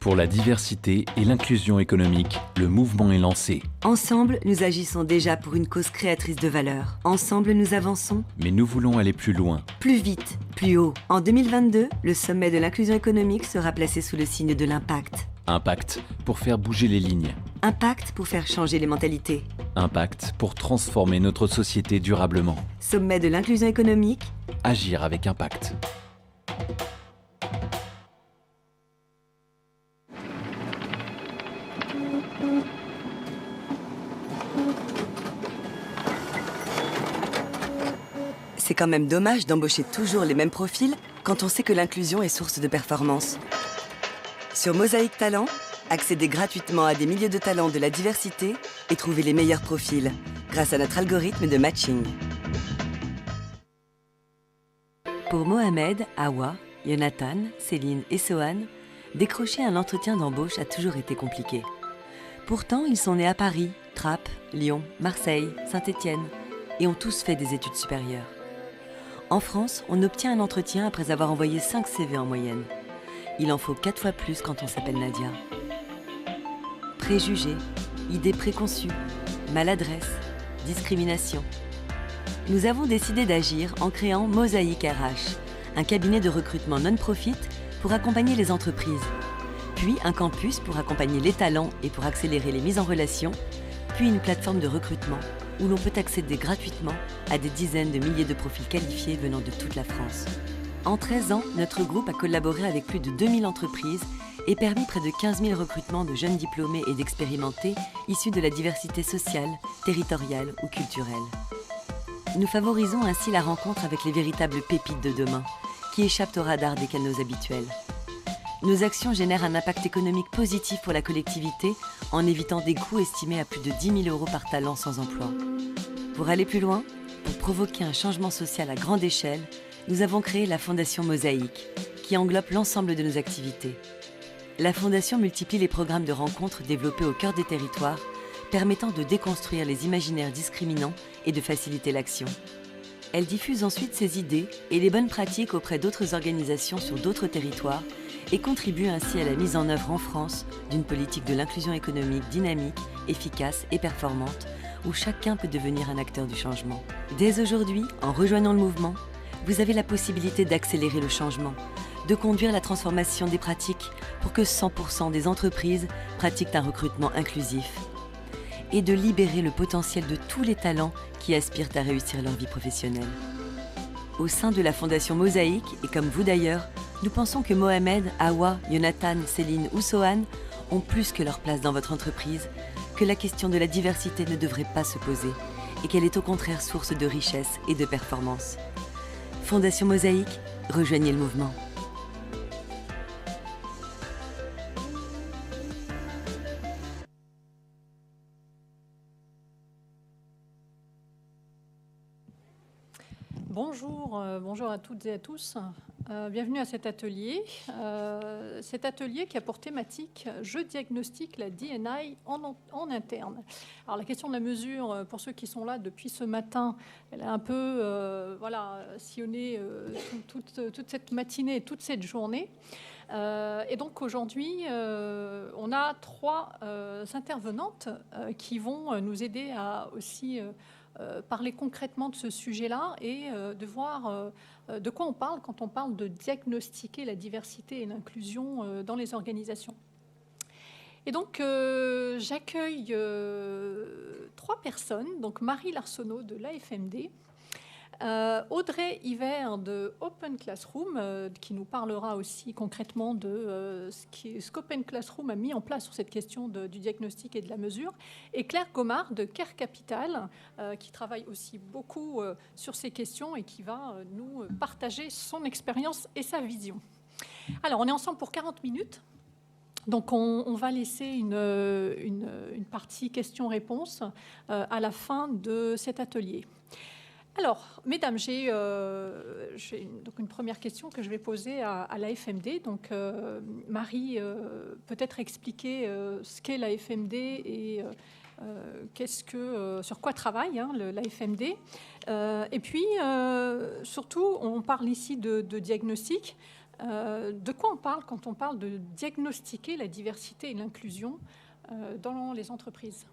Pour la diversité et l'inclusion économique, le mouvement est lancé. Ensemble, nous agissons déjà pour une cause créatrice de valeur. Ensemble, nous avançons. Mais nous voulons aller plus loin. Plus vite, plus haut. En 2022, le sommet de l'inclusion économique sera placé sous le signe de l'impact. Impact pour faire bouger les lignes. Impact pour faire changer les mentalités. Impact pour transformer notre société durablement. Sommet de l'inclusion économique. Agir avec impact. C'est quand même dommage d'embaucher toujours les mêmes profils quand on sait que l'inclusion est source de performance. Sur Mosaïque Talent, accédez gratuitement à des milliers de talents de la diversité et trouvez les meilleurs profils grâce à notre algorithme de matching. Pour Mohamed, Awa, Jonathan, Céline et Sohan, décrocher un entretien d'embauche a toujours été compliqué. Pourtant, ils sont nés à Paris, Trappes, Lyon, Marseille, Saint-Étienne et ont tous fait des études supérieures. En France, on obtient un entretien après avoir envoyé 5 CV en moyenne. Il en faut 4 fois plus quand on s'appelle Nadia. Préjugés, idées préconçues, maladresse, discrimination. Nous avons décidé d'agir en créant Mosaïque RH, un cabinet de recrutement non-profit pour accompagner les entreprises. Puis un campus pour accompagner les talents et pour accélérer les mises en relation. Puis une plateforme de recrutement où l'on peut accéder gratuitement à des dizaines de milliers de profils qualifiés venant de toute la France. En 13 ans, notre groupe a collaboré avec plus de 2000 entreprises et permis près de 15 000 recrutements de jeunes diplômés et d'expérimentés issus de la diversité sociale, territoriale ou culturelle. Nous favorisons ainsi la rencontre avec les véritables pépites de demain, qui échappent au radar des canaux habituels. Nos actions génèrent un impact économique positif pour la collectivité en évitant des coûts estimés à plus de 10 000 € par talent sans emploi. Pour aller plus loin, pour provoquer un changement social à grande échelle, nous avons créé la Fondation Mosaïque, qui englobe l'ensemble de nos activités. La Fondation multiplie les programmes de rencontres développés au cœur des territoires, permettant de déconstruire les imaginaires discriminants et de faciliter l'action. Elle diffuse ensuite ses idées et les bonnes pratiques auprès d'autres organisations sur d'autres territoires et contribue ainsi à la mise en œuvre en France d'une politique de l'inclusion économique dynamique, efficace et performante, où chacun peut devenir un acteur du changement. Dès aujourd'hui, en rejoignant le mouvement, vous avez la possibilité d'accélérer le changement, de conduire la transformation des pratiques pour que 100% des entreprises pratiquent un recrutement inclusif et de libérer le potentiel de tous les talents qui aspirent à réussir leur vie professionnelle. Au sein de la Fondation Mosaïque, et comme vous d'ailleurs, nous pensons que Mohamed, Awa, Jonathan, Céline ou Sohan ont plus que leur place dans votre entreprise, que la question de la diversité ne devrait pas se poser et qu'elle est au contraire source de richesse et de performance. Fondation Mosaïque, rejoignez le mouvement. Bonjour à toutes et à tous. Bienvenue à cet atelier. Cet atelier qui a pour thématique « Je diagnostique la D&I en interne ». Alors la question de la mesure, pour ceux qui sont là depuis ce matin, elle a un peu sillonné toute cette matinée et toute cette journée. Et donc aujourd'hui, on a 3 intervenantes qui vont nous aider à aussi parler concrètement de ce sujet-là et de voir de quoi on parle quand on parle de diagnostiquer la diversité et l'inclusion dans les organisations. Et donc, j'accueille 3 personnes, donc Marie Larsonneau de l'AFMD, Audrey Hiver de Open Classroom, qui nous parlera aussi concrètement de ce qu'Open Classroom a mis en place sur cette question du diagnostic et de la mesure, et Claire Gomard de Care Capital, qui travaille aussi beaucoup sur ces questions et qui va nous partager son expérience et sa vision. Alors, on est ensemble pour 40 minutes. Donc, on va laisser une partie questions-réponses à la fin de cet atelier. Alors, mesdames, j'ai donc une première question que je vais poser à l'AFMD. Donc, Marie, peut-être expliquer ce qu'est l'AFMD et sur quoi travaille l'AFMD. Et puis, surtout, on parle ici de diagnostic. De quoi on parle quand on parle de diagnostiquer la diversité et l'inclusion dans les entreprises?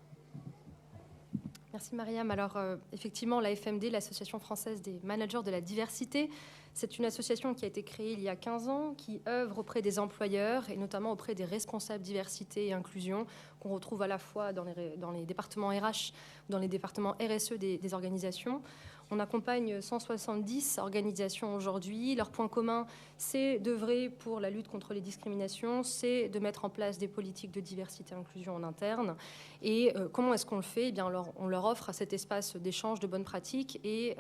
Merci Mariam. Alors effectivement, la FMD, l'Association française des managers de la diversité, c'est une association qui a été créée il y a 15 ans, qui œuvre auprès des employeurs et notamment auprès des responsables diversité et inclusion qu'on retrouve à la fois dans les départements RH, dans les départements RSE des organisations. On accompagne 170 organisations aujourd'hui. Leur point commun, c'est d'œuvrer pour la lutte contre les discriminations, c'est de mettre en place des politiques de diversité et inclusion en interne. Et comment est-ce qu'on le fait? Eh bien, on leur offre cet espace d'échange de bonnes pratiques et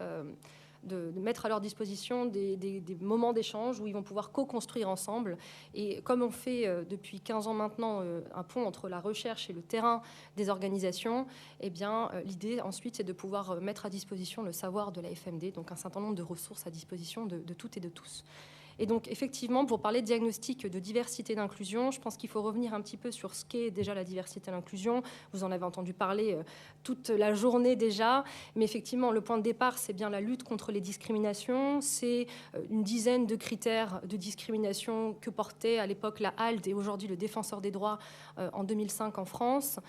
de mettre à leur disposition des moments d'échange où ils vont pouvoir co-construire ensemble. Et comme on fait depuis 15 ans maintenant un pont entre la recherche et le terrain des organisations, eh bien, l'idée ensuite, c'est de pouvoir mettre à disposition le savoir de la FMD, donc un certain nombre de ressources à disposition de toutes et de tous. Et donc, effectivement, pour parler de diagnostic de diversité et d'inclusion, je pense qu'il faut revenir un petit peu sur ce qu'est déjà la diversité et l'inclusion. Vous en avez entendu parler toute la journée déjà. Mais effectivement, le point de départ, c'est bien la lutte contre les discriminations. C'est une dizaine de critères de discrimination que portait à l'époque la HALD et aujourd'hui le Défenseur des droits en 2005 en France.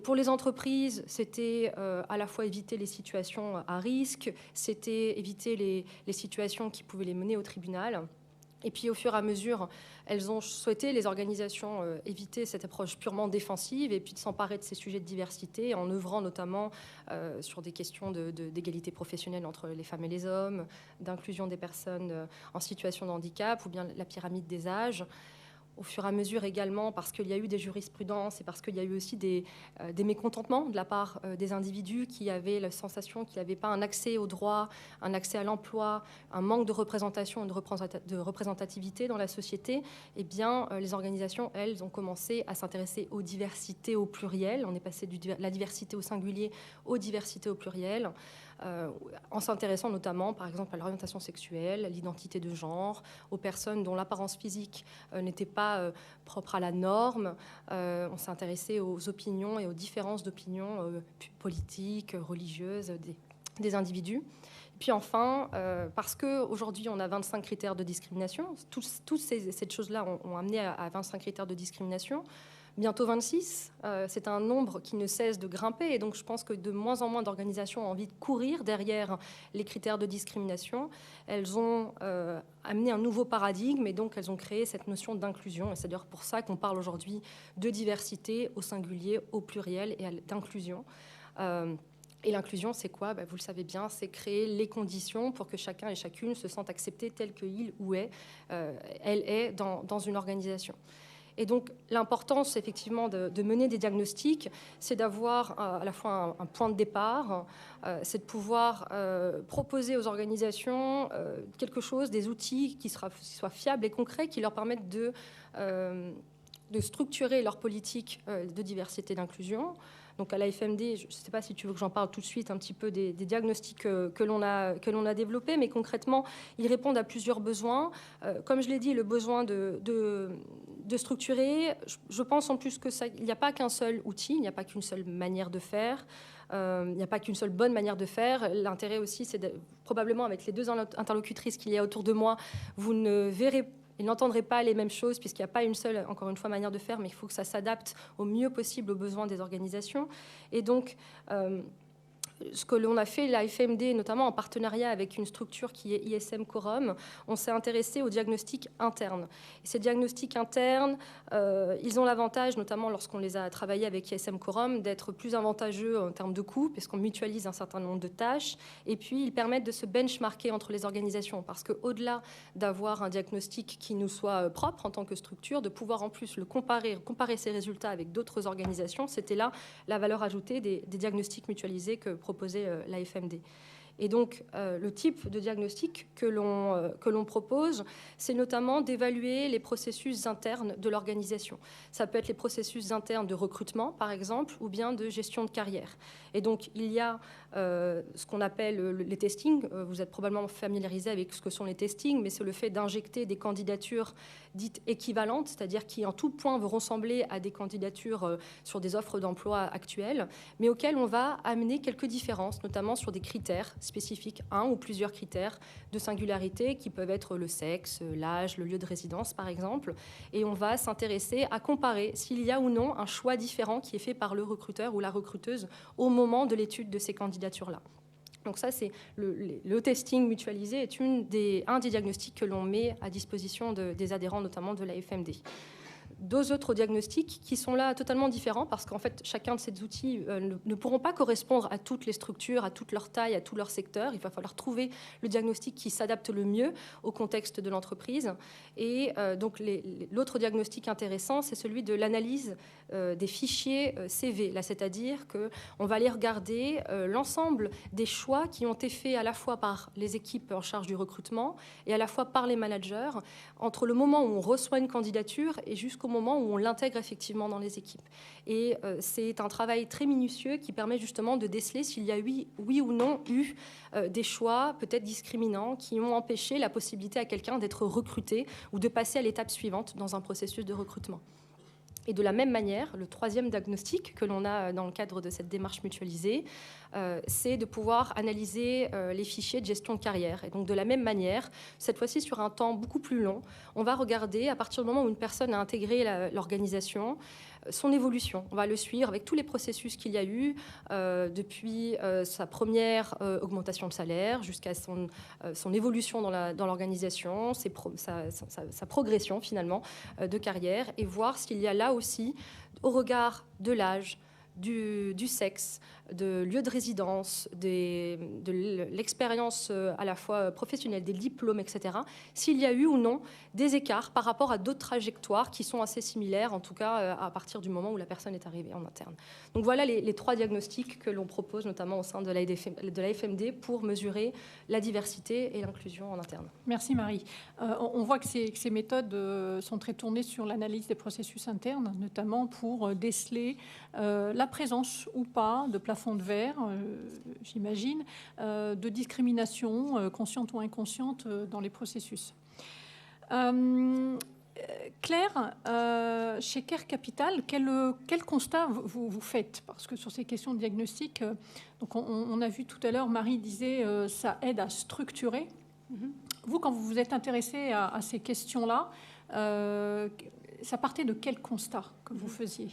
Pour les entreprises, c'était à la fois éviter les situations à risque, c'était éviter les situations qui pouvaient les mener au tribunal. Et puis, au fur et à mesure, elles ont souhaité, les organisations, éviter cette approche purement défensive et puis de s'emparer de ces sujets de diversité en œuvrant notamment sur des questions d'égalité professionnelle entre les femmes et les hommes, d'inclusion des personnes en situation de handicap ou bien la pyramide des âges. Au fur et à mesure également, parce qu'il y a eu des jurisprudences et parce qu'il y a eu aussi des mécontentements de la part des individus qui avaient la sensation qu'il n'y avait pas un accès au droit, un accès à l'emploi, un manque de représentation et de représentativité dans la société, eh bien, les organisations, elles, ont commencé à s'intéresser aux diversités au pluriel. On est passé de la diversité au singulier aux diversités au pluriel. En s'intéressant notamment, par exemple, à l'orientation sexuelle, à l'identité de genre, aux personnes dont l'apparence physique n'était pas propre à la norme. On s'est intéressé aux opinions et aux différences d'opinions politiques, religieuses des individus. Et puis enfin, parce qu'aujourd'hui, on a 25 critères de discrimination, toutes ces choses-là ont amené à 25 critères de discrimination. Bientôt 26, c'est un nombre qui ne cesse de grimper et donc je pense que de moins en moins d'organisations ont envie de courir derrière les critères de discrimination. Elles ont amené un nouveau paradigme et donc elles ont créé cette notion d'inclusion. Et c'est d'ailleurs pour ça qu'on parle aujourd'hui de diversité au singulier, au pluriel et d'inclusion. Et l'inclusion, c'est quoi? Vous le savez bien, c'est créer les conditions pour que chacun et chacune se sente accepté tel qu'il ou elle est dans une organisation. Et donc, l'importance, effectivement, de mener des diagnostics, c'est d'avoir à la fois un point de départ, c'est de pouvoir proposer aux organisations quelque chose, des outils qui soient fiables et concrets, qui leur permettent de structurer leur politique de diversité et d'inclusion. Donc à la FMD, je ne sais pas si tu veux que j'en parle tout de suite un petit peu des diagnostics que l'on a développés, mais concrètement, ils répondent à plusieurs besoins. Comme je l'ai dit, le besoin de structurer, je pense en plus qu'il n'y a pas qu'un seul outil, il n'y a pas qu'une seule manière de faire, il n'y a pas qu'une seule bonne manière de faire. L'intérêt aussi, c'est probablement avec les deux interlocutrices qu'il y a autour de moi, vous ne verrez ils n'entendraient pas les mêmes choses puisqu'il n'y a pas une seule, encore une fois, manière de faire, mais il faut que ça s'adapte au mieux possible aux besoins des organisations. Et donc, ce que l'on a fait, la FMD, notamment en partenariat avec une structure qui est ISM Quorum, on s'est intéressé aux diagnostics internes. Et ces diagnostics internes, ils ont l'avantage, notamment lorsqu'on les a travaillés avec ISM Quorum, d'être plus avantageux en termes de coûts, puisqu'on mutualise un certain nombre de tâches. Et puis, ils permettent de se benchmarker entre les organisations, parce qu'au-delà d'avoir un diagnostic qui nous soit propre en tant que structure, de pouvoir en plus le comparer ces résultats avec d'autres organisations, c'était là la valeur ajoutée des diagnostics mutualisés que proposait la FMD. Et donc, le type de diagnostic que l'on propose, c'est notamment d'évaluer les processus internes de l'organisation. Ça peut être les processus internes de recrutement, par exemple, ou bien de gestion de carrière. Et donc, il y a ce qu'on appelle les testings. Vous êtes probablement familiarisé avec ce que sont les testings, mais c'est le fait d'injecter des candidatures dites équivalentes, c'est-à-dire qui en tout point vont ressembler à des candidatures sur des offres d'emploi actuelles, mais auxquelles on va amener quelques différences, notamment sur des critères spécifiques, un ou plusieurs critères de singularité qui peuvent être le sexe, l'âge, le lieu de résidence par exemple. Et on va s'intéresser à comparer s'il y a ou non un choix différent qui est fait par le recruteur ou la recruteuse au moment de l'étude de ces candidatures-là. Donc ça, c'est le testing mutualisé est un des diagnostics que l'on met à disposition des adhérents, notamment de la FMD. Deux autres diagnostics qui sont là totalement différents parce qu'en fait, chacun de ces outils ne pourront pas correspondre à toutes les structures, à toute leur taille, à tout leur secteur. Il va falloir trouver le diagnostic qui s'adapte le mieux au contexte de l'entreprise. Et donc, l'autre diagnostic intéressant, c'est celui de l'analyse des fichiers CV. Là, c'est-à-dire qu'on va aller regarder l'ensemble des choix qui ont été faits à la fois par les équipes en charge du recrutement et à la fois par les managers entre le moment où on reçoit une candidature et jusqu'au moment où on l'intègre effectivement dans les équipes. Et c'est un travail très minutieux qui permet justement de déceler s'il y a oui ou non eu des choix peut-être discriminants qui ont empêché la possibilité à quelqu'un d'être recruté ou de passer à l'étape suivante dans un processus de recrutement. Et de la même manière, le troisième diagnostic que l'on a dans le cadre de cette démarche mutualisée, c'est de pouvoir analyser les fichiers de gestion de carrière. Et donc de la même manière, cette fois-ci sur un temps beaucoup plus long, on va regarder à partir du moment où une personne a intégré l'organisation, son évolution. On va le suivre avec tous les processus qu'il y a eu depuis sa première augmentation de salaire jusqu'à son évolution dans l'organisation, sa progression finalement de carrière et voir s'il y a là aussi, au regard de l'âge, du sexe, de lieu de résidence, de l'expérience à la fois professionnelle, des diplômes, etc., s'il y a eu ou non des écarts par rapport à d'autres trajectoires qui sont assez similaires, en tout cas à partir du moment où la personne est arrivée en interne. Donc voilà les trois diagnostics que l'on propose notamment au sein de la FMD pour mesurer la diversité et l'inclusion en interne. Merci Marie. On voit que ces méthodes sont très tournées sur l'analyse des processus internes, notamment pour déceler la présence ou pas de plafond de verre, j'imagine, de discrimination consciente ou inconsciente dans les processus. Claire, chez Care Capital, quel constat vous faites? Parce que sur ces questions de diagnostic, donc on a vu tout à l'heure, Marie disait ça aide à structurer. Vous, quand vous vous êtes intéressé à ces questions-là, ça partait de quel constat que vous faisiez?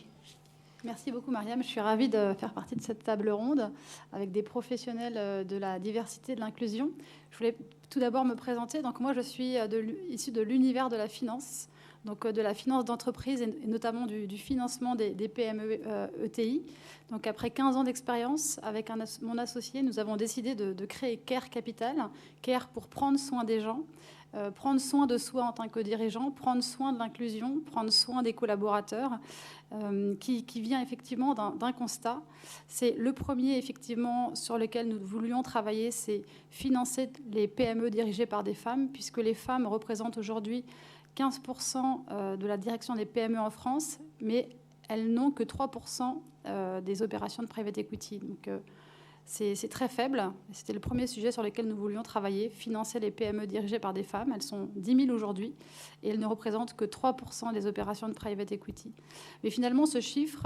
Merci beaucoup, Mariam. Je suis ravie de faire partie de cette table ronde avec des professionnels de la diversité et de l'inclusion. Je voulais tout d'abord me présenter. Donc, moi, je suis issue de l'univers de la finance, donc de la finance d'entreprise et notamment du financement des PME ETI. Donc, après 15 ans d'expérience, avec mon associé, nous avons décidé de créer Care Capital. Care pour prendre soin des gens, prendre soin de soi en tant que dirigeant, prendre soin de l'inclusion, prendre soin des collaborateurs, qui vient effectivement d'un constat. C'est le premier effectivement sur lequel nous voulions travailler, c'est financer les PME dirigées par des femmes, puisque les femmes représentent aujourd'hui 15% de la direction des PME en France, mais elles n'ont que 3% des opérations de private equity. Donc, c'est très faible. C'était le premier sujet sur lequel nous voulions travailler, financer les PME dirigées par des femmes. Elles sont 10 000 aujourd'hui et elles ne représentent que 3% des opérations de private equity. Mais finalement, ce chiffre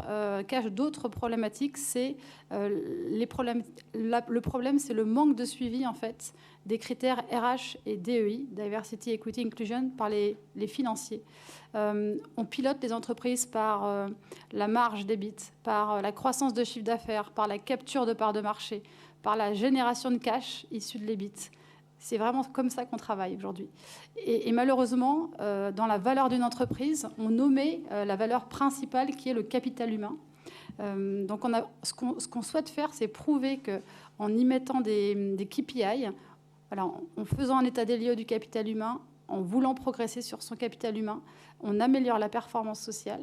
cache d'autres problématiques. Le problème, c'est le manque de suivi, en fait, des critères RH et DEI, Diversity, Equity, Inclusion, par les financiers. On pilote les entreprises par la marge d'EBIT, par la croissance de chiffre d'affaires, par la capture de parts de marché, par la génération de cash issue de l'EBIT. C'est vraiment comme ça qu'on travaille aujourd'hui. Et malheureusement, dans la valeur d'une entreprise, on omet la valeur principale qui est le capital humain. Donc ce qu'on souhaite faire, c'est prouver qu'en y mettant des KPI, en faisant un état des lieux du capital humain, en voulant progresser sur son capital humain, on améliore la performance sociale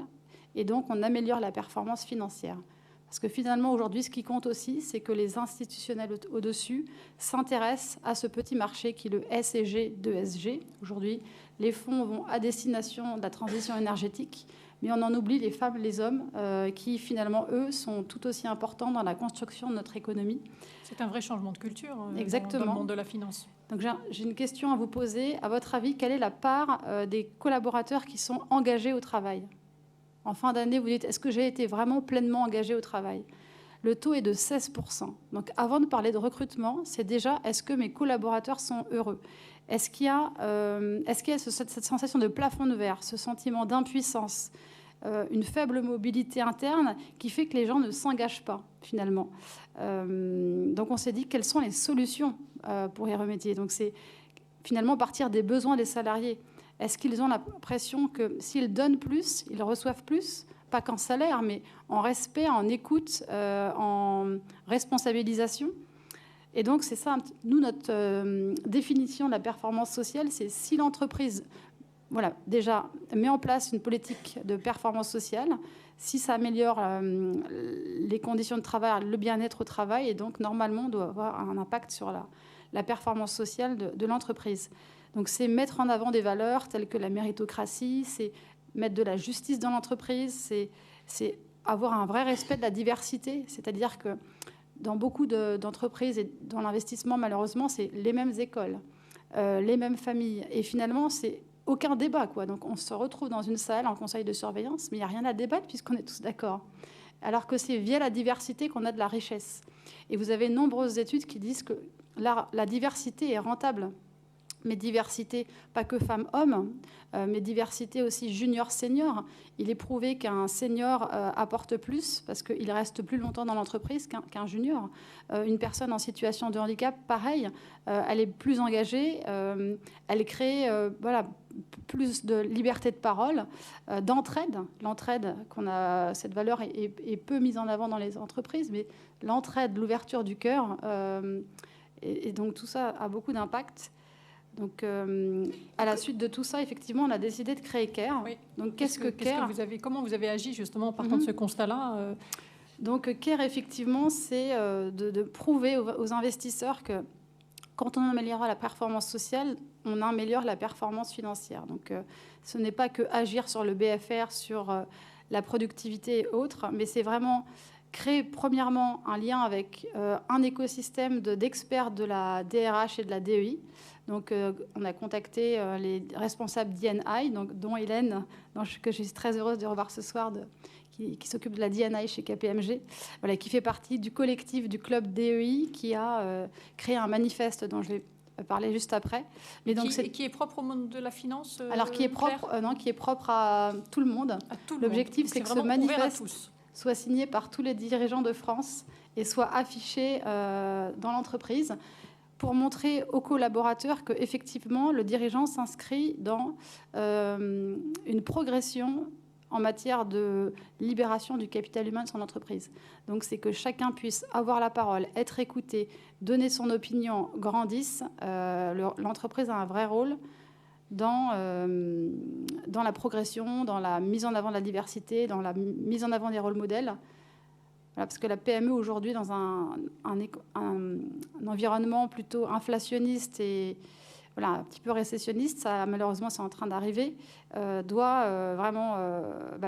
et donc on améliore la performance financière. Parce que finalement, aujourd'hui, ce qui compte aussi, c'est que les institutionnels au-dessus s'intéressent à ce petit marché qui est le S et G de SG. Aujourd'hui, les fonds vont à destination de la transition énergétique, mais on en oublie les femmes, les hommes, qui finalement, eux, sont tout aussi importants dans la construction de notre économie. C'est un vrai changement de culture dans le monde de la finance. Donc j'ai une question à vous poser. À votre avis, quelle est la part des collaborateurs qui sont engagés au travail ? En fin d'année, vous dites, est-ce que j'ai été vraiment pleinement engagé au travail ? le taux est de 16%. Donc avant de parler de recrutement, c'est déjà est-ce que mes collaborateurs sont heureux ? Est-ce qu'il y a, cette sensation de plafond de verre, ce sentiment d'impuissance, une faible mobilité interne qui fait que les gens ne s'engagent pas finalement. Donc on s'est dit quelles sont les solutions pour y remédier. Donc c'est finalement partir des besoins des salariés. Est-ce qu'ils ont l'impression que s'ils donnent plus, ils reçoivent plus ? Pas qu'en salaire, mais en respect, en écoute, en responsabilisation. Et donc, c'est ça, nous, notre définition de la performance sociale, c'est si l'entreprise, déjà, met en place une politique de performance sociale, si ça améliore les conditions de travail, le bien-être au travail, et donc, normalement, on doit avoir un impact sur la performance sociale de l'entreprise. Donc, c'est mettre en avant des valeurs telles que la méritocratie, c'est mettre de la justice dans l'entreprise, c'est avoir un vrai respect de la diversité. C'est-à-dire que dans beaucoup d'entreprises et dans l'investissement, malheureusement, c'est les mêmes écoles, les mêmes familles. Et finalement, c'est aucun débat, quoi. Donc, on se retrouve dans une salle en conseil de surveillance, mais il n'y a rien à débattre puisqu'on est tous d'accord. Alors que c'est via la diversité qu'on a de la richesse. Et vous avez de nombreuses études qui disent que la diversité est rentable. Mais diversité, pas que femmes-hommes, mais diversité aussi junior-senior. Il est prouvé qu'un senior apporte plus parce qu'il reste plus longtemps dans l'entreprise qu'un junior. Une personne en situation de handicap, pareil, elle est plus engagée, elle crée plus de liberté de parole, d'entraide. L'entraide, cette valeur est peu mise en avant dans les entreprises, mais l'entraide, l'ouverture du cœur, et donc tout ça a beaucoup d'impact. Donc, à la suite de tout ça, effectivement, on a décidé de créer CARE. Oui. Donc, qu'est-ce que CARE ? Comment vous avez agi, justement, en partant de ce constat-là Donc, CARE, effectivement, c'est de prouver aux investisseurs que quand on améliore la performance sociale, on améliore la performance financière. Donc, ce n'est pas que agir sur le BFR, sur la productivité et autres, mais c'est vraiment créer, premièrement, un lien avec un écosystème d'experts de la DRH et de la DEI. Donc, on a contacté les responsables d'E&I, dont Hélène, que je suis très heureuse de revoir ce soir, qui s'occupe de la D&I chez KPMG, qui fait partie du collectif du club DEI, qui a créé un manifeste dont je vais parler juste après. Mais donc, qui est propre au monde de la finance Alors, qui est propre à tout le monde. L'objectif, c'est que ce manifeste soit signé par tous les dirigeants de France et soit affiché dans l'entreprise, pour montrer aux collaborateurs qu'effectivement, le dirigeant s'inscrit dans une progression en matière de libération du capital humain de son entreprise. Donc, c'est que chacun puisse avoir la parole, être écouté, donner son opinion, grandisse. L'entreprise a un vrai rôle dans la progression, dans la mise en avant de la diversité, dans la mise en avant des rôles modèles. Parce que la PME aujourd'hui, dans un environnement plutôt inflationniste et un petit peu récessionniste, ça, malheureusement c'est en train d'arriver, doit vraiment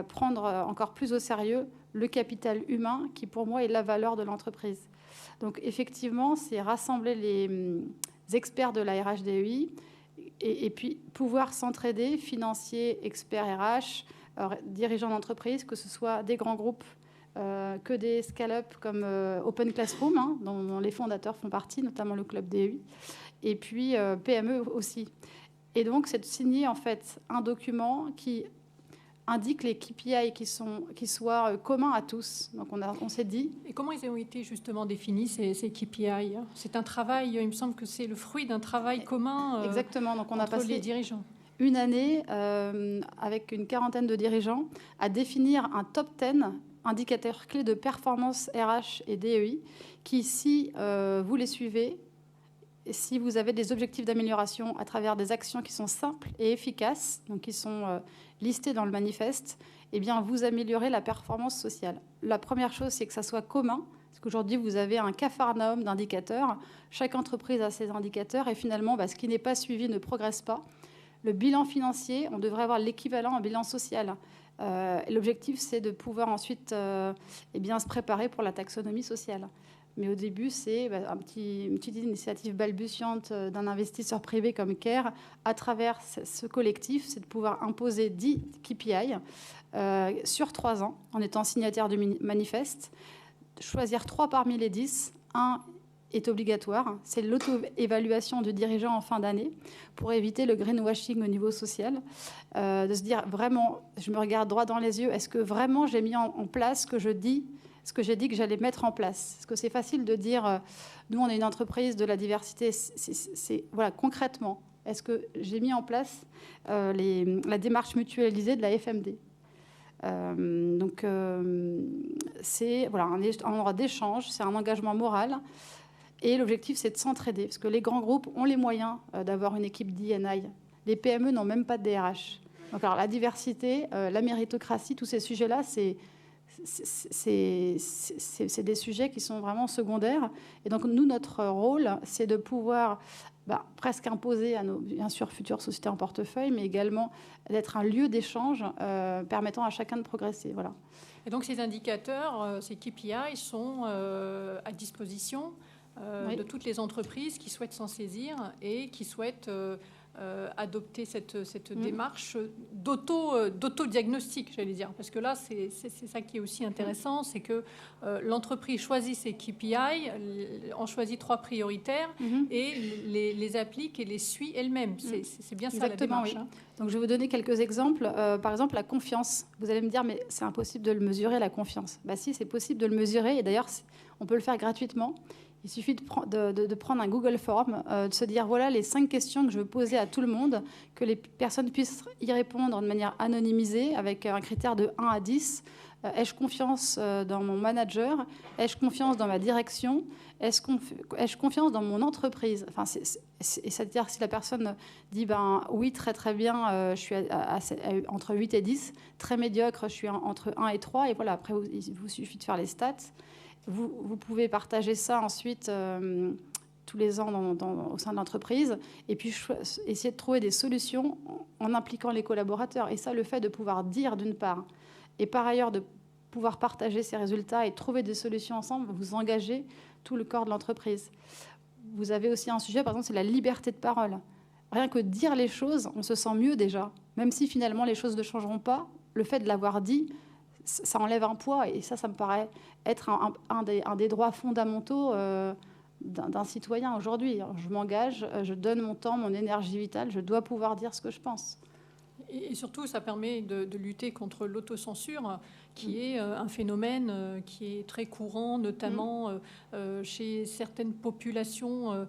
prendre encore plus au sérieux le capital humain qui pour moi est la valeur de l'entreprise. Donc effectivement, c'est rassembler les experts de la RHDEI et puis pouvoir s'entraider, financiers, experts RH, dirigeants d'entreprise, que ce soit des grands groupes, que des scale-up comme Open Classroom, dont les fondateurs font partie, notamment le club DEI, et puis PME aussi. Et donc, c'est de signer en fait un document qui indique les KPI qui soient communs à tous. Donc, on s'est dit... Et comment ils ont été justement définis, ces KPI ? C'est un travail, il me semble que c'est le fruit d'un travail commun. Exactement. Donc, on a passé les dirigeants. Une année avec une quarantaine de dirigeants à définir un top 10 indicateurs clés de performance RH et DEI qui, si vous les suivez, si vous avez des objectifs d'amélioration à travers des actions qui sont simples et efficaces, donc qui sont listées dans le manifeste, eh bien, vous améliorez la performance sociale. La première chose, c'est que ça soit commun, parce qu'aujourd'hui, vous avez un capharnaüm d'indicateurs. Chaque entreprise a ses indicateurs, et finalement, ce qui n'est pas suivi ne progresse pas. Le bilan financier, on devrait avoir l'équivalent en bilan social. L'objectif, c'est de pouvoir ensuite se préparer pour la taxonomie sociale. Mais au début, c'est une petite initiative balbutiante d'un investisseur privé comme CARE. À travers ce collectif, c'est de pouvoir imposer 10 KPI sur 3 ans, en étant signataire du manifeste, choisir 3 parmi les 10. Un est obligatoire, c'est l'auto-évaluation du dirigeant en fin d'année pour éviter le greenwashing au niveau social, de se dire vraiment, je me regarde droit dans les yeux, est-ce que vraiment j'ai mis en place ce que j'ai dit que j'allais mettre en place? Est-ce que c'est facile de dire, nous on est une entreprise de la diversité, voilà, concrètement, est-ce que j'ai mis en place la démarche mutualisée de la FMD? C'est voilà, un endroit d'échange, c'est un engagement moral. Et l'objectif, c'est de s'entraider, parce que les grands groupes ont les moyens d'avoir une équipe D&I. Les PME n'ont même pas de DRH. Donc, alors, la diversité, la méritocratie, tous ces sujets-là, c'est des sujets qui sont vraiment secondaires. Et donc, nous, notre rôle, c'est de pouvoir presque imposer à nos, bien sûr, futures sociétés en portefeuille, mais également d'être un lieu d'échange permettant à chacun de progresser. Voilà. Et donc, ces indicateurs, ces KPI, sont à disposition oui. de toutes les entreprises qui souhaitent s'en saisir et qui souhaitent adopter cette démarche d'autodiagnostic, j'allais dire. Parce que là, c'est ça qui est aussi intéressant, c'est que l'entreprise choisit ses KPI, en choisit 3 prioritaires et les applique et les suit elle-même. C'est bien ça. Exactement, la démarche. Oui. Donc, je vais vous donner quelques exemples. Par exemple, la confiance. Vous allez me dire, mais c'est impossible de le mesurer, la confiance. Si, c'est possible de le mesurer. Et d'ailleurs, on peut le faire gratuitement. Il suffit de prendre un Google Form, de se dire, voilà les 5 questions que je veux poser à tout le monde, que les personnes puissent y répondre de manière anonymisée, avec un critère de 1 à 10. Ai-je confiance dans mon manager? Ai-je confiance dans ma direction? Ai-je confiance dans mon entreprise? Enfin, c'est-à-dire, si la personne dit, oui, très très bien, je suis entre 8 et 10, très médiocre, je suis entre 1 et 3, et voilà, après, il vous suffit de faire les stats. Vous pouvez partager ça ensuite tous les ans au sein de l'entreprise et puis essayer de trouver des solutions en impliquant les collaborateurs. Et ça, le fait de pouvoir dire d'une part et par ailleurs de pouvoir partager ces résultats et trouver des solutions ensemble, vous engagez tout le corps de l'entreprise. Vous avez aussi un sujet, par exemple, c'est la liberté de parole. Rien que dire les choses, on se sent mieux déjà. Même si finalement les choses ne changeront pas, le fait de l'avoir dit, ça enlève un poids, et ça me paraît être un des droits fondamentaux d'un citoyen aujourd'hui. Je m'engage, je donne mon temps, mon énergie vitale, je dois pouvoir dire ce que je pense. Et surtout, ça permet de lutter contre l'autocensure, qui est un phénomène qui est très courant, notamment chez certaines populations,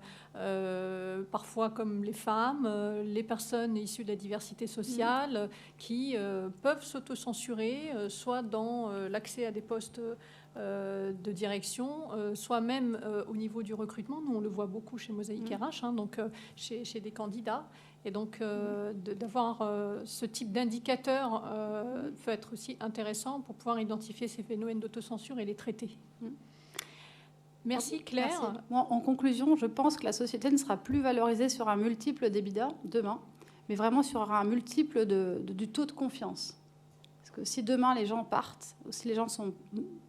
parfois comme les femmes, les personnes issues de la diversité sociale, qui peuvent s'autocensurer, soit dans l'accès à des postes de direction, soit même au niveau du recrutement. Nous, on le voit beaucoup chez Mosaïque RH, donc chez des candidats. Et donc, d'avoir ce type d'indicateur peut être aussi intéressant pour pouvoir identifier ces phénomènes d'autocensure et les traiter. Merci Claire. Merci. Moi, en conclusion, je pense que la société ne sera plus valorisée sur un multiple d'EBITDA demain, mais vraiment sur un multiple du taux de confiance. Parce que si demain les gens partent, si les gens sont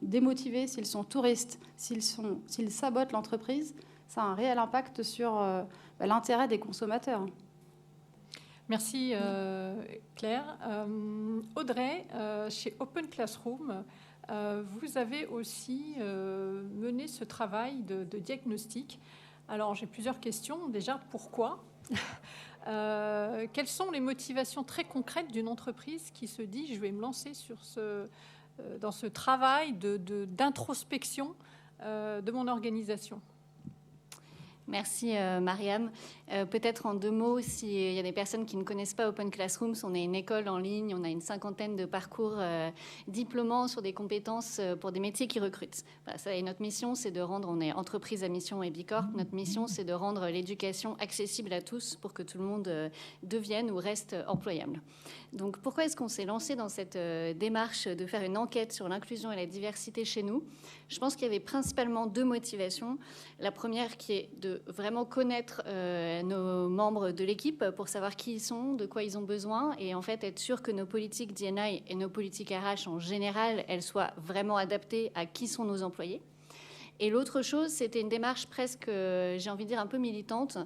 démotivés, s'ils sont touristes, s'ils sabotent l'entreprise, ça a un réel impact sur l'intérêt des consommateurs. Merci Claire. Audrey, chez Open Classroom, vous avez aussi mené ce travail de diagnostic. Alors j'ai plusieurs questions. Déjà, pourquoi? Quelles sont les motivations très concrètes d'une entreprise qui se dit je vais me lancer dans ce travail d'introspection de mon organisation? Merci Mariam. Peut-être en 2 mots, s'il y a des personnes qui ne connaissent pas Open Classrooms, on est une école en ligne, on a une 50aine de parcours diplômants sur des compétences pour des métiers qui recrutent. Voilà, ça, et notre mission, c'est de rendre, on est entreprise à mission et Bicorp, notre mission, c'est de rendre l'éducation accessible à tous pour que tout le monde devienne ou reste employable. Donc pourquoi est-ce qu'on s'est lancé dans cette démarche de faire une enquête sur l'inclusion et la diversité chez nous? Je pense qu'il y avait principalement 2 motivations. La première qui est de vraiment connaître nos membres de l'équipe pour savoir qui ils sont, de quoi ils ont besoin et en fait être sûr que nos politiques D&I et nos politiques RH en général, elles soient vraiment adaptées à qui sont nos employés. Et l'autre chose, c'était une démarche presque, j'ai envie de dire, un peu militante,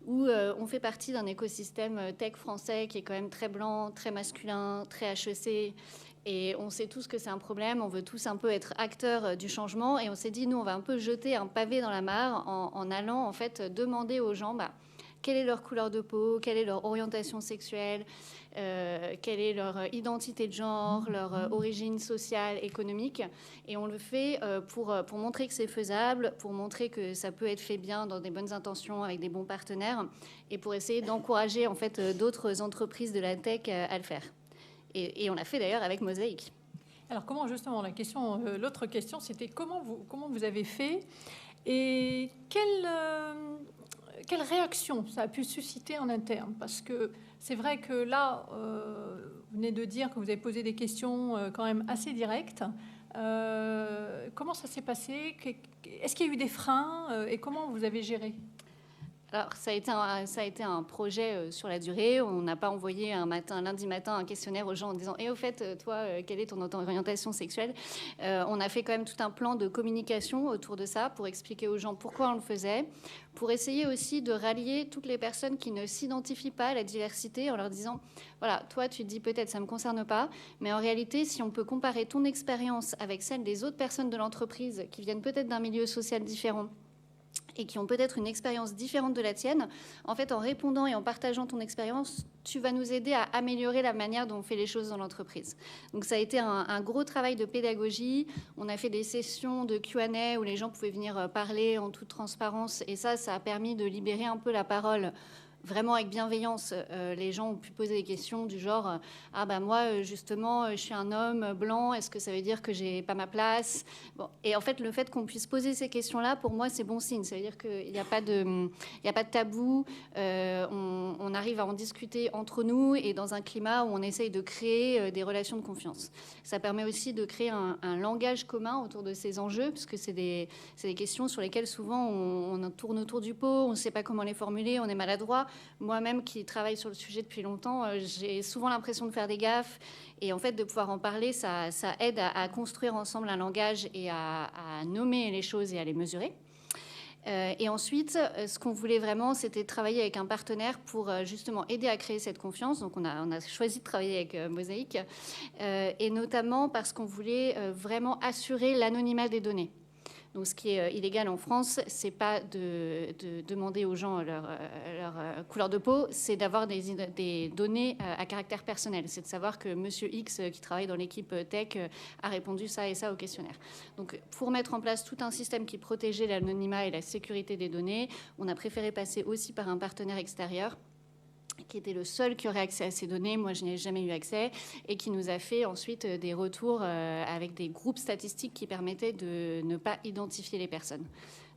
où on fait partie d'un écosystème tech français qui est quand même très blanc, très masculin, très HEC. Et on sait tous que c'est un problème, on veut tous un peu être acteurs du changement. Et on s'est dit, nous, on va un peu jeter un pavé dans la mare en allant en fait demander aux gens quelle est leur couleur de peau, quelle est leur orientation sexuelle, quelle est leur identité de genre, leur origine sociale, économique. Et on le fait pour montrer que c'est faisable, pour montrer que ça peut être fait bien dans des bonnes intentions avec des bons partenaires et pour essayer d'encourager en fait d'autres entreprises de la tech à le faire. Et on l'a fait d'ailleurs avec Mosaic. Alors comment justement, l'autre question, c'était comment vous avez fait et quelle réaction ça a pu susciter en interne? Parce que c'est vrai que là, vous venez de dire que vous avez posé des questions quand même assez directes. Comment ça s'est passé? Est-ce qu'il y a eu des freins et comment vous avez géré? Alors, ça a été un projet sur la durée. On n'a pas envoyé lundi matin, un questionnaire aux gens en disant « Et au fait, toi, quelle est ton orientation sexuelle ?» On a fait quand même tout un plan de communication autour de ça pour expliquer aux gens pourquoi on le faisait, pour essayer aussi de rallier toutes les personnes qui ne s'identifient pas à la diversité en leur disant « Voilà, toi, tu te dis peut-être ça ne me concerne pas, mais en réalité, si on peut comparer ton expérience avec celle des autres personnes de l'entreprise qui viennent peut-être d'un milieu social différent, et qui ont peut-être une expérience différente de la tienne, en fait, en répondant et en partageant ton expérience, tu vas nous aider à améliorer la manière dont on fait les choses dans l'entreprise. Donc, ça a été un gros travail de pédagogie. On a fait des sessions de Q&A où les gens pouvaient venir parler en toute transparence. Et ça a permis de libérer un peu la parole vraiment avec bienveillance. Les gens ont pu poser des questions du genre « Ah ben moi, justement, je suis un homme blanc, est-ce que ça veut dire que j'ai pas ma place ?» Bon, et en fait, le fait qu'on puisse poser ces questions-là, pour moi, c'est bon signe. Ça veut dire qu'il n'y a pas de tabou. On arrive à en discuter entre nous et dans un climat où on essaye de créer des relations de confiance. Ça permet aussi de créer un langage commun autour de ces enjeux, puisque c'est des questions sur lesquelles souvent on tourne autour du pot, on ne sait pas comment les formuler, on est maladroit. Moi-même qui travaille sur le sujet depuis longtemps, j'ai souvent l'impression de faire des gaffes. Et en fait, de pouvoir en parler, ça aide à construire ensemble un langage et à nommer les choses et à les mesurer. Et ensuite, ce qu'on voulait vraiment, c'était travailler avec un partenaire pour justement aider à créer cette confiance. Donc, on a choisi de travailler avec Mosaic, et notamment parce qu'on voulait vraiment assurer l'anonymat des données. Donc, ce qui est illégal en France, c'est pas de demander aux gens leur couleur de peau, c'est d'avoir des données à caractère personnel. C'est de savoir que Monsieur X, qui travaille dans l'équipe tech, a répondu ça et ça au questionnaire. Donc, pour mettre en place tout un système qui protégeait l'anonymat et la sécurité des données, on a préféré passer aussi par un partenaire extérieur qui était le seul qui aurait accès à ces données. Moi, je n'ai jamais eu accès, et qui nous a fait ensuite des retours avec des groupes statistiques qui permettaient de ne pas identifier les personnes.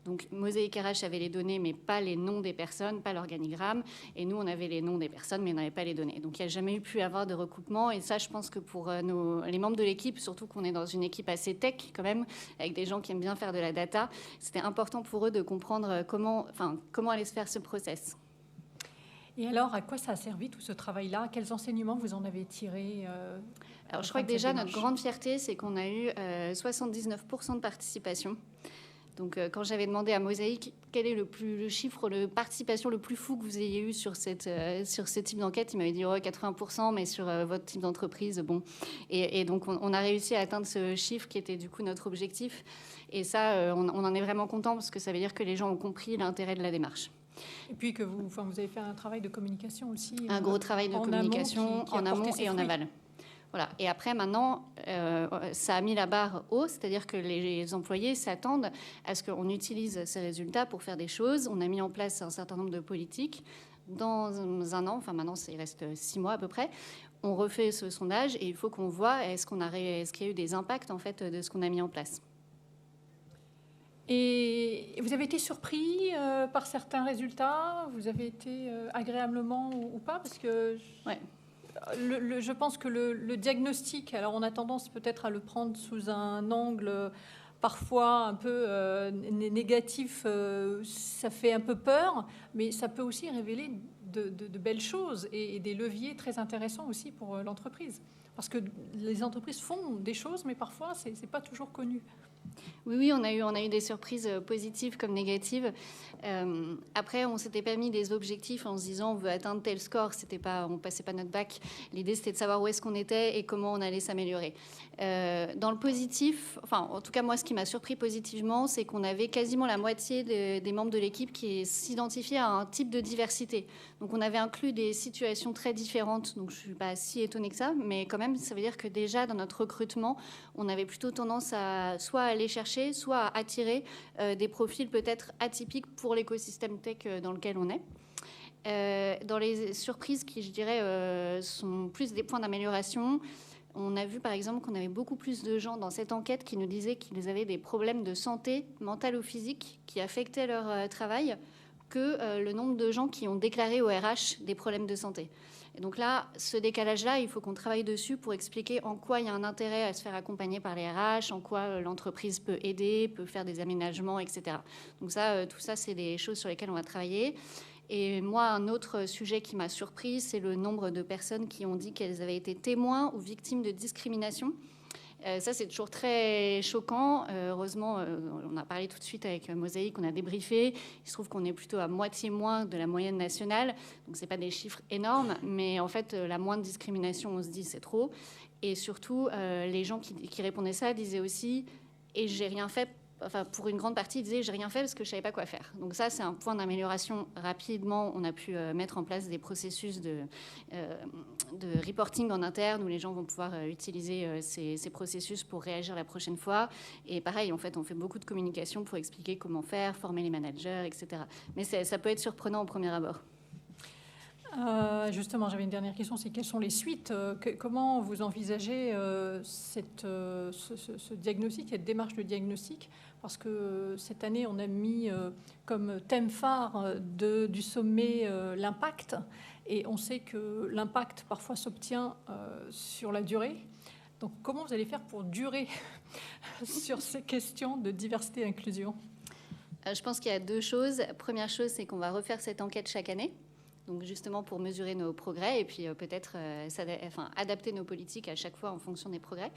Donc, Mosaic RH avait les données, mais pas les noms des personnes, pas l'organigramme. Et nous, on avait les noms des personnes, mais on n'avait pas les données. Donc, il n'y a jamais eu pu avoir de recoupement. Et ça, je pense que pour les membres de l'équipe, surtout qu'on est dans une équipe assez tech quand même, avec des gens qui aiment bien faire de la data, c'était important pour eux de comprendre comment allait se faire ce process. Et alors, à quoi ça a servi tout ce travail-là? Quels enseignements vous en avez tirés Alors, je crois que déjà, notre grande fierté, c'est qu'on a eu 79% de participation. Donc, quand j'avais demandé à Mosaic quel est le chiffre de participation le plus fou que vous ayez eu sur ce type d'enquête, il m'avait dit 80%, mais sur votre type d'entreprise, bon. Et donc, on a réussi à atteindre ce chiffre qui était du coup notre objectif. Et ça, on en est vraiment content parce que ça veut dire que les gens ont compris l'intérêt de la démarche. Et puis que vous avez fait un travail de communication aussi. Un gros travail de communication en amont et en aval. Voilà. Et après, maintenant, ça a mis la barre haut, c'est-à-dire que les employés s'attendent à ce qu'on utilise ces résultats pour faire des choses. On a mis en place un certain nombre de politiques. Dans un an, enfin maintenant, il reste 6 mois à peu près, on refait ce sondage et il faut qu'on voit est-ce qu'il y a eu des impacts en fait, de ce qu'on a mis en place. Et vous avez été surpris par certains résultats? Vous avez été agréablement ou pas? Parce que ouais. Je pense que le diagnostic, alors on a tendance peut-être à le prendre sous un angle parfois un peu négatif, ça fait un peu peur, mais ça peut aussi révéler de belles choses et des leviers très intéressants aussi pour l'entreprise. Parce que les entreprises font des choses, mais parfois, ce n'est pas toujours connu. Oui, on a eu des surprises positives comme négatives. Après, on ne s'était pas mis des objectifs en se disant on veut atteindre tel score. On ne passait pas notre bac. L'idée, c'était de savoir où est-ce qu'on était et comment on allait s'améliorer. Dans le positif, en tout cas, moi, ce qui m'a surpris positivement, c'est qu'on avait quasiment la moitié des membres de l'équipe qui s'identifiaient à un type de diversité. Donc, on avait inclus des situations très différentes. Donc, je ne suis pas si étonnée que ça. Mais quand même, ça veut dire que déjà, dans notre recrutement, on avait plutôt tendance à soit aller chercher, soit à attirer des profils peut-être atypiques pour l'écosystème tech dans lequel on est. Dans les surprises qui, je dirais, sont plus des points d'amélioration, on a vu par exemple qu'on avait beaucoup plus de gens dans cette enquête qui nous disaient qu'ils avaient des problèmes de santé mentale ou physique qui affectaient leur travail que le nombre de gens qui ont déclaré au RH des problèmes de santé. Et donc là, ce décalage-là, il faut qu'on travaille dessus pour expliquer en quoi il y a un intérêt à se faire accompagner par les RH, en quoi l'entreprise peut aider, peut faire des aménagements, etc. Donc ça, tout ça, c'est des choses sur lesquelles on va travailler. Et moi, un autre sujet qui m'a surpris, c'est le nombre de personnes qui ont dit qu'elles avaient été témoins ou victimes de discrimination. Ça, c'est toujours très choquant. Heureusement, on a parlé tout de suite avec Mosaïque, on a débriefé. Il se trouve qu'on est plutôt à moitié moins de la moyenne nationale. Donc, ce n'est pas des chiffres énormes, mais en fait, la moindre discrimination, on se dit, c'est trop. Et surtout, les gens qui répondaient ça disaient aussi « et j'ai rien fait ». Enfin, pour une grande partie, ils disaient « j'ai rien fait parce que je ne savais pas quoi faire ». Donc ça, c'est un point d'amélioration. Rapidement, on a pu mettre en place des processus de reporting en interne où les gens vont pouvoir utiliser ces processus pour réagir la prochaine fois. Et pareil, en fait, on fait beaucoup de communication pour expliquer comment faire, former les managers, etc. Mais ça peut être surprenant au premier abord. Justement, j'avais une dernière question, c'est quelles sont les suites comment vous envisagez ce diagnostic, cette démarche de diagnostic? Parce que cette année, on a mis comme thème phare du sommet l'impact. Et on sait que l'impact, parfois, s'obtient sur la durée. Donc, comment vous allez faire pour durer sur ces questions de diversité et inclusion? Je pense qu'il y a deux choses. Première chose, c'est qu'on va refaire cette enquête chaque année. Donc justement pour mesurer nos progrès et puis peut-être adapter nos politiques à chaque fois en fonction des progrès.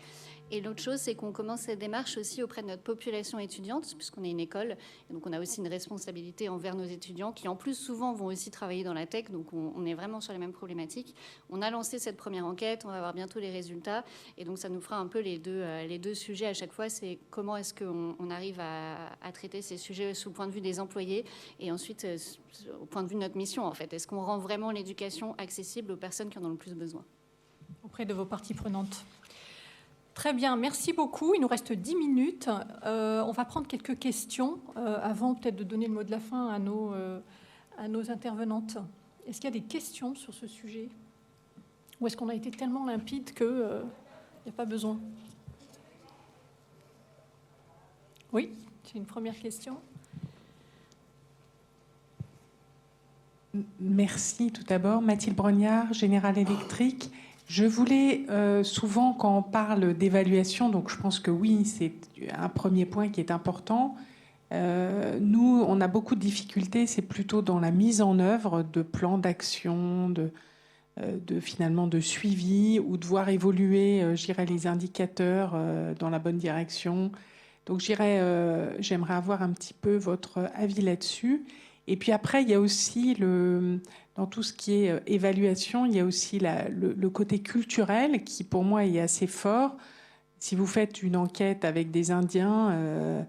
Et l'autre chose, c'est qu'on commence cette démarche aussi auprès de notre population étudiante, puisqu'on est une école. Et donc on a aussi une responsabilité envers nos étudiants qui en plus souvent vont aussi travailler dans la tech. Donc on est vraiment sur les mêmes problématiques. On a lancé cette première enquête, on va avoir bientôt les résultats. Et donc ça nous fera un peu les deux sujets à chaque fois. C'est comment est-ce qu'on arrive à traiter ces sujets sous le point de vue des employés et ensuite au point de vue de notre mission en fait. Est-ce qu'on rend vraiment l'éducation accessible aux personnes qui en ont le plus besoin? Auprès de vos parties prenantes. Très bien, merci beaucoup. Il nous reste 10 minutes. On va prendre quelques questions avant peut-être de donner le mot de la fin à nos intervenantes. Est-ce qu'il y a des questions sur ce sujet? Ou est-ce qu'on a été tellement limpide qu'il n'y a pas besoin? Oui, j'ai une première question. Merci tout d'abord. Mathilde Brognard, General Electric. Je voulais souvent, quand on parle d'évaluation, donc je pense que oui, c'est un premier point qui est important. Nous, on a beaucoup de difficultés, c'est plutôt dans la mise en œuvre de plans d'action, finalement de suivi, ou de voir évoluer, je dirais, les indicateurs dans la bonne direction. Donc, j'aimerais avoir un petit peu votre avis là-dessus. Et puis après, il y a aussi, dans tout ce qui est évaluation, il y a aussi le côté culturel qui, pour moi, est assez fort. Si vous faites une enquête avec des Indiens,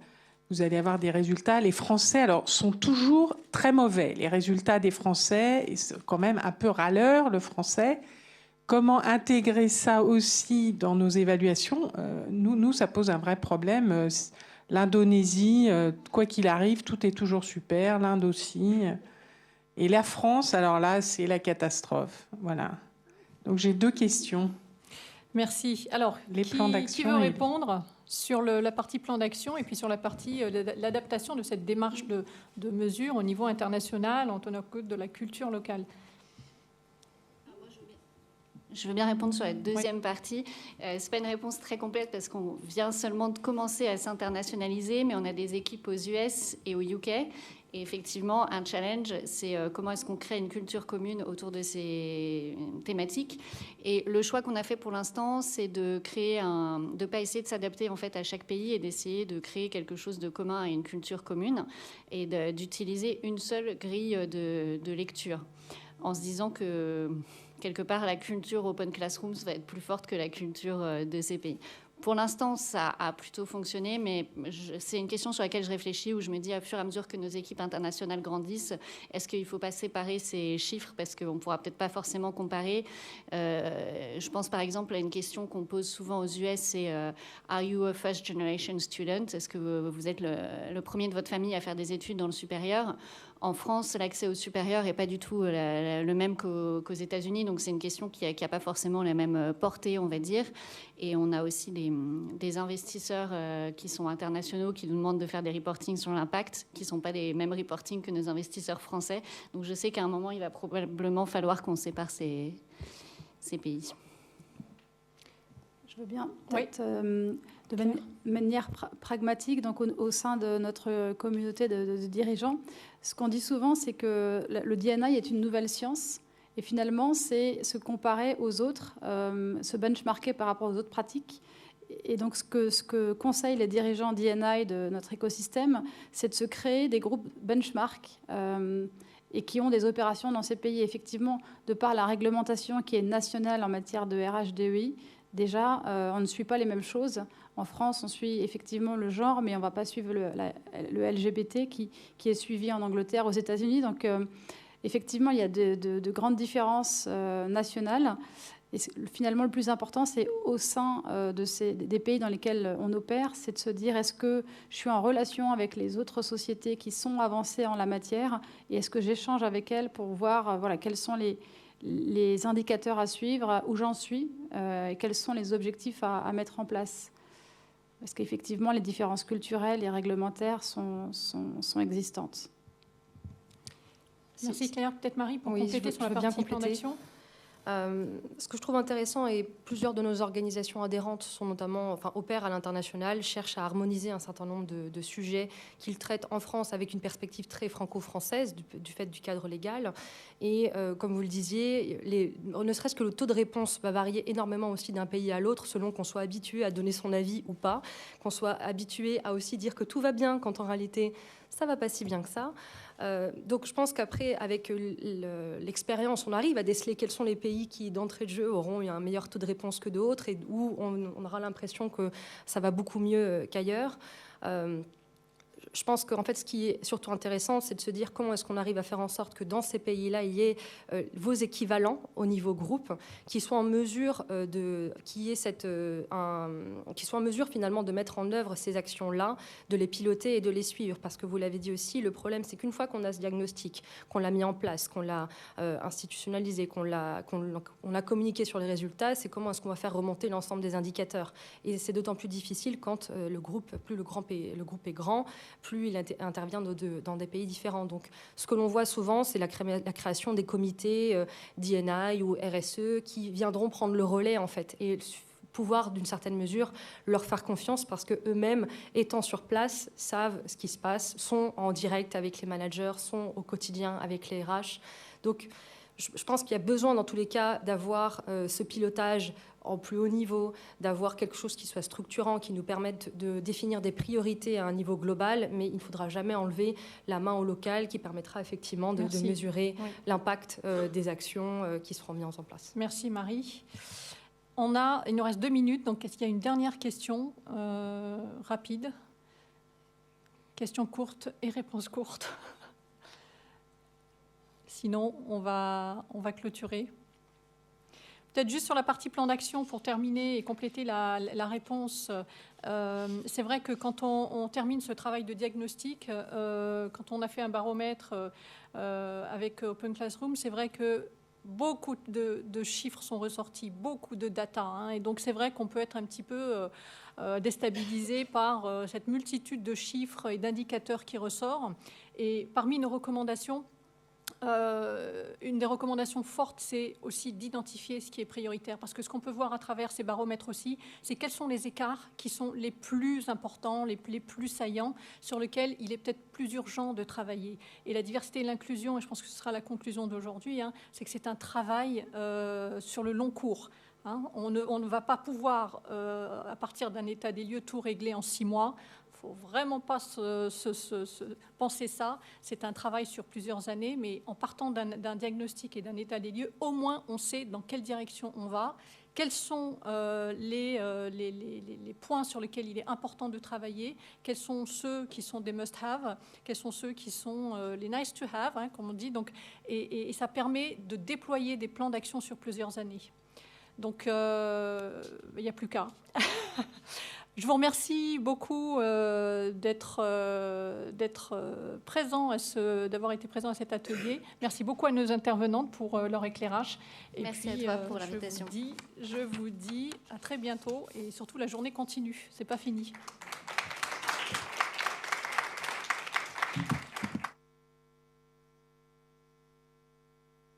vous allez avoir des résultats. Les Français, alors, sont toujours très mauvais. Les résultats des Français, c'est quand même un peu râleur, le français. Comment intégrer ça aussi dans nos évaluations? Nous, ça pose un vrai problème. L'Indonésie, quoi qu'il arrive, tout est toujours super. L'Inde aussi. Et la France, alors là, c'est la catastrophe. Voilà. Donc, j'ai deux questions. Merci. Alors, qui veut répondre sur la partie plan d'action et puis sur la partie l'adaptation de cette démarche de mesure au niveau international en tenant compte de la culture locale? Je veux bien répondre sur la deuxième partie. C'est pas une réponse très complète parce qu'on vient seulement de commencer à s'internationaliser, mais on a des équipes aux US et au UK. Et effectivement, un challenge, c'est comment est-ce qu'on crée une culture commune autour de ces thématiques. Et le choix qu'on a fait pour l'instant, c'est de de pas essayer de s'adapter en fait à chaque pays et d'essayer de créer quelque chose de commun et une culture commune et d'utiliser une seule grille de lecture, en se disant que quelque part, la culture Open Classrooms va être plus forte que la culture de ces pays. Pour l'instant, ça a plutôt fonctionné, mais c'est une question sur laquelle je réfléchis, où je me dis, à fur et à mesure que nos équipes internationales grandissent, est-ce qu'il ne faut pas séparer ces chiffres, parce qu'on ne pourra peut-être pas forcément comparer. Je pense par exemple à une question qu'on pose souvent aux US, c'est Are you a first generation student? Est-ce que vous êtes le premier de votre famille à faire des études dans le supérieur? En France, l'accès au supérieur n'est pas du tout le même qu'aux États-Unis, donc c'est une question qui n'a pas forcément la même portée, on va dire. Et on a aussi des investisseurs qui sont internationaux, qui nous demandent de faire des reportings sur l'impact, qui ne sont pas les mêmes reportings que nos investisseurs français. Donc je sais qu'à un moment, il va probablement falloir qu'on sépare ces pays. Je veux bien, peut-être, de manière pragmatique, donc au sein de notre communauté de dirigeants, ce qu'on dit souvent, c'est que le D&I est une nouvelle science. Et finalement, c'est se comparer aux autres, se benchmarker par rapport aux autres pratiques. Et donc, ce que conseillent les dirigeants D&I de notre écosystème, c'est de se créer des groupes benchmark et qui ont des opérations dans ces pays. Effectivement, de par la réglementation qui est nationale en matière de RH/DEI, déjà, on ne suit pas les mêmes choses. En France, on suit effectivement le genre, mais on ne va pas suivre le LGBT qui est suivi en Angleterre, aux États-Unis. Donc, effectivement, il y a de grandes différences nationales. Et finalement, le plus important, c'est au sein des pays dans lesquels on opère, c'est de se dire, est-ce que je suis en relation avec les autres sociétés qui sont avancées en la matière, et est-ce que j'échange avec elles pour voir quels sont les indicateurs à suivre, où j'en suis, et quels sont les objectifs à mettre en place. Parce qu'effectivement, les différences culturelles et réglementaires sont existantes. Merci Claire. Peut-être Marie pour compléter sur la partie plan d'action. Ce que je trouve intéressant, et plusieurs de nos organisations adhérentes sont notamment, opèrent à l'international, cherchent à harmoniser un certain nombre de sujets qu'ils traitent en France avec une perspective très franco-française du fait du cadre légal. Et comme vous le disiez, ne serait-ce que le taux de réponse va varier énormément aussi d'un pays à l'autre selon qu'on soit habitué à donner son avis ou pas, qu'on soit habitué à aussi dire que tout va bien quand en réalité ça va pas si bien que ça. Donc je pense qu'après, avec l'expérience, on arrive à déceler quels sont les pays qui, d'entrée de jeu, auront eu un meilleur taux de réponse que d'autres et où on aura l'impression que ça va beaucoup mieux qu'ailleurs. Je pense qu'en fait, ce qui est surtout intéressant, c'est de se dire comment est-ce qu'on arrive à faire en sorte que dans ces pays-là, il y ait vos équivalents au niveau groupe qui soient en mesure qui soient en mesure finalement de mettre en œuvre ces actions-là, de les piloter et de les suivre. Parce que vous l'avez dit aussi, le problème, c'est qu'une fois qu'on a ce diagnostic, qu'on l'a mis en place, qu'on l'a institutionnalisé, qu'on a communiqué sur les résultats, c'est comment est-ce qu'on va faire remonter l'ensemble des indicateurs. Et c'est d'autant plus difficile quand plus le groupe est grand, plus il intervient dans des pays différents. Donc, ce que l'on voit souvent, c'est la création des comités D&I ou RSE qui viendront prendre le relais, en fait, et pouvoir, d'une certaine mesure, leur faire confiance parce qu'eux-mêmes, étant sur place, savent ce qui se passe, sont en direct avec les managers, sont au quotidien avec les RH. Donc, je pense qu'il y a besoin, dans tous les cas, d'avoir ce pilotage en plus haut niveau, d'avoir quelque chose qui soit structurant, qui nous permette de définir des priorités à un niveau global, mais il ne faudra jamais enlever la main au local qui permettra effectivement de mesurer l'impact des actions qui seront mises en place. Merci Marie. Il nous reste 2 minutes, donc est-ce qu'il y a une dernière question rapide? Question courte et réponse courte. Sinon, on va clôturer. Peut-être juste sur la partie plan d'action pour terminer et compléter la réponse. C'est vrai que quand on termine ce travail de diagnostic, quand on a fait un baromètre avec Open Classroom, c'est vrai que beaucoup de chiffres sont ressortis, beaucoup de data. Et donc, c'est vrai qu'on peut être un petit peu déstabilisé par cette multitude de chiffres et d'indicateurs qui ressortent. Et parmi nos recommandations, Une des recommandations fortes, c'est aussi d'identifier ce qui est prioritaire. Parce que ce qu'on peut voir à travers ces baromètres aussi, c'est quels sont les écarts qui sont les plus importants, les plus saillants, sur lesquels il est peut-être plus urgent de travailler. Et la diversité et l'inclusion, et je pense que ce sera la conclusion d'aujourd'hui, c'est que c'est un travail sur le long cours. On ne va pas pouvoir, à partir d'un état des lieux, tout régler en 6 mois. Il ne faut vraiment pas penser ça. C'est un travail sur plusieurs années, mais en partant d'un diagnostic et d'un état des lieux, au moins on sait dans quelle direction on va, quels sont les points sur lesquels il est important de travailler, quels sont ceux qui sont des must-have, quels sont ceux qui sont les nice-to-have, comme on dit. Donc, et ça permet de déployer des plans d'action sur plusieurs années. Donc, il n'y a plus qu'à. Je vous remercie beaucoup d'être présent, d'avoir été présent à cet atelier. Merci beaucoup à nos intervenantes pour leur éclairage. Et merci puis, à toi pour l'invitation. Je vous dis à très bientôt et surtout la journée continue. C'est pas fini.